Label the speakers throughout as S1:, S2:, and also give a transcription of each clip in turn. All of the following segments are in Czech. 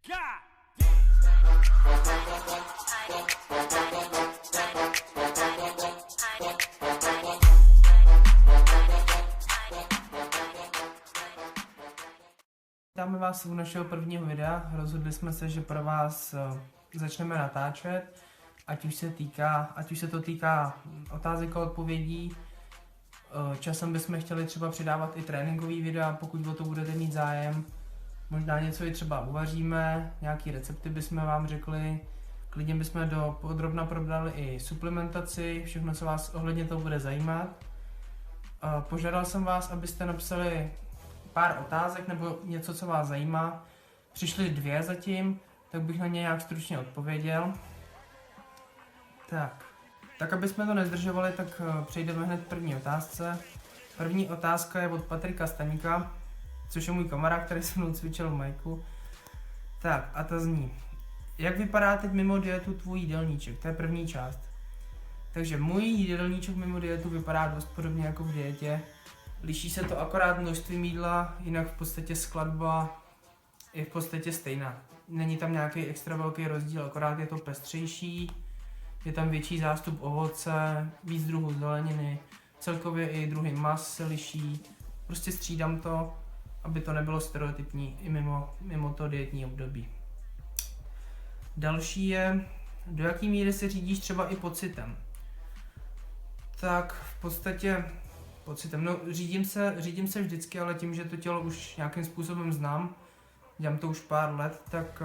S1: Vítáme vás u našeho prvního videa. Rozhodli jsme se, že pro vás začneme natáčet, ať už se to týká otázek a odpovědí. Časem bychom chtěli třeba přidávat i tréninkový videa, pokud o to budete mít zájem. Možná něco i třeba uvaříme, nějaký recepty bychom vám řekli. Klidně bychom do podrobna probrali i suplementaci, všechno, co vás ohledně toho bude zajímat. Požádal jsem vás, abyste napsali pár otázek nebo něco, co vás zajímá. Přišly 2 zatím, tak bych na ně nějak stručně odpověděl. Tak aby jsme to nezdržovali, tak přejdeme hned k první otázce. První otázka je od Patrika Staňka, což je můj kamarád, který se mnou cvičil v Majku. Tak a ta zní: jak vypadá teď mimo dietu tvůj jídelníček? To je první část. Takže můj jídelníček mimo dietu vypadá dost podobně jako v dietě. Liší se to akorát množstvím jídla, jinak v podstatě skladba je v podstatě stejná. Není tam nějaký extra velký rozdíl, akorát je to pestřejší, je tam větší zástup ovoce, víc druhů zeleniny, celkově i druhy mas se liší. Prostě střídám to, aby to nebylo stereotypní i mimo to dietní období. Další je, do jaký míry se řídíš třeba i pocitem. Tak v podstatě pocitem, no řídím se vždycky, ale tím, že to tělo už nějakým způsobem znám, dělám to už pár let, tak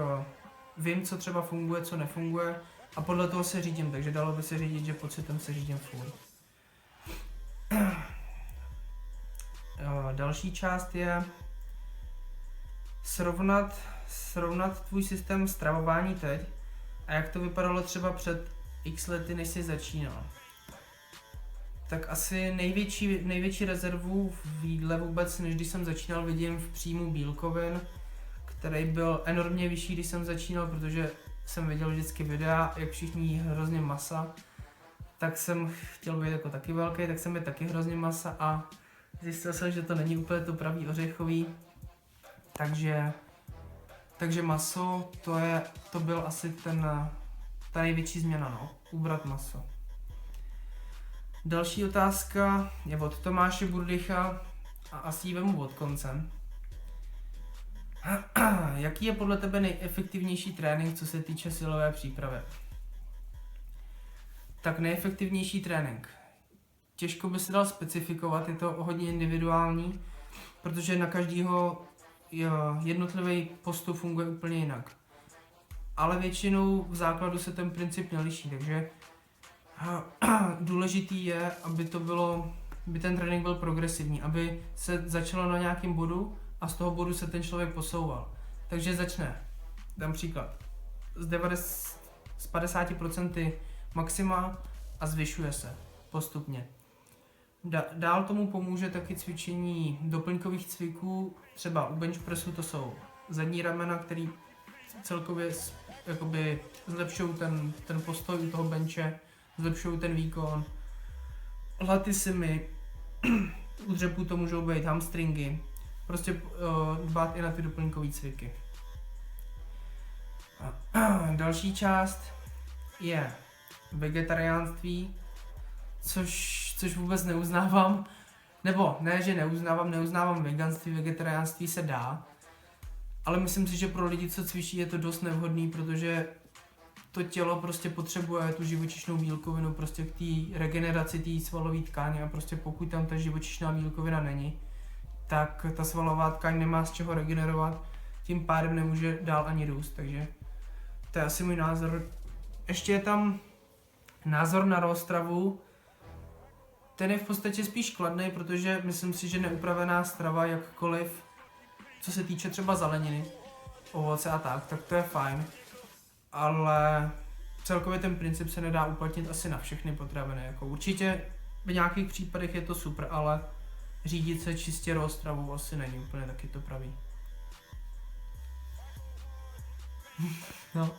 S1: vím, co třeba funguje, co nefunguje a podle toho se řídím, takže dalo by se řídit, že pocitem se řídím furt. Další část je srovnat tvůj systém stravování teď a jak to vypadalo třeba před x lety, než jsi začínal. Tak asi největší rezervu v jídle vůbec, než když jsem začínal, vidím v příjmu bílkovin, který byl enormně vyšší, když jsem začínal, protože jsem viděl vždycky videa, jak všichni jí hrozně masa, tak jsem chtěl být jako taky velký, tak jsem je taky hrozně masa a zjistil jsem, že to není úplně to pravý ořechový, takže maso, to byl asi ta největší změna, no, ubrat maso. Další otázka je od Tomáše Burdycha a asi ji vemu od konce. Jaký je podle tebe nejefektivnější trénink, co se týče silové přípravy? Tak nejefektivnější trénink. Těžko by se dal specifikovat, je to hodně individuální, protože na každého jednotlivý postup funguje úplně jinak. Ale většinou v základu se ten princip neliší, takže důležitý je, aby ten trénink byl progresivní, aby se začalo na nějakém bodu a z toho bodu se ten člověk posouval. Takže začne, dám příklad, z 50% maxima a zvyšuje se postupně. Dál tomu pomůže taky cvičení doplňkových cviků, třeba u bench pressu to jsou zadní ramena, který celkově jakoby zlepšují ten postoj u toho benče, zlepšují ten výkon. Latissimy, u dřepů to můžou být hamstringy, prostě dbát i na ty doplňkové cviky. Další je vegetariánství, což vůbec neuznávám, nebo ne, že neuznávám veganství, vegetariánství se dá, ale myslím si, že pro lidi, co cvičí, je to dost nevhodný, protože to tělo prostě potřebuje tu živočišnou bílkovinu prostě k té regeneraci té svalové tkáně a prostě pokud tam ta živočišná bílkovina není, tak ta svalová tkáň nemá z čeho regenerovat, tím pádem nemůže dál ani růst, takže to je asi můj názor. Ještě je tam názor na rozstravu, ten je v podstatě spíš kladný, protože myslím si, že neupravená strava jakkoliv, co se týče třeba zeleniny, ovoce a tak to je fajn, ale celkově ten princip se nedá uplatnit asi na všechny potraviny. Jako určitě v nějakých případech je to super, ale řídit se čistě rozstravou asi není úplně taky to pravý. No.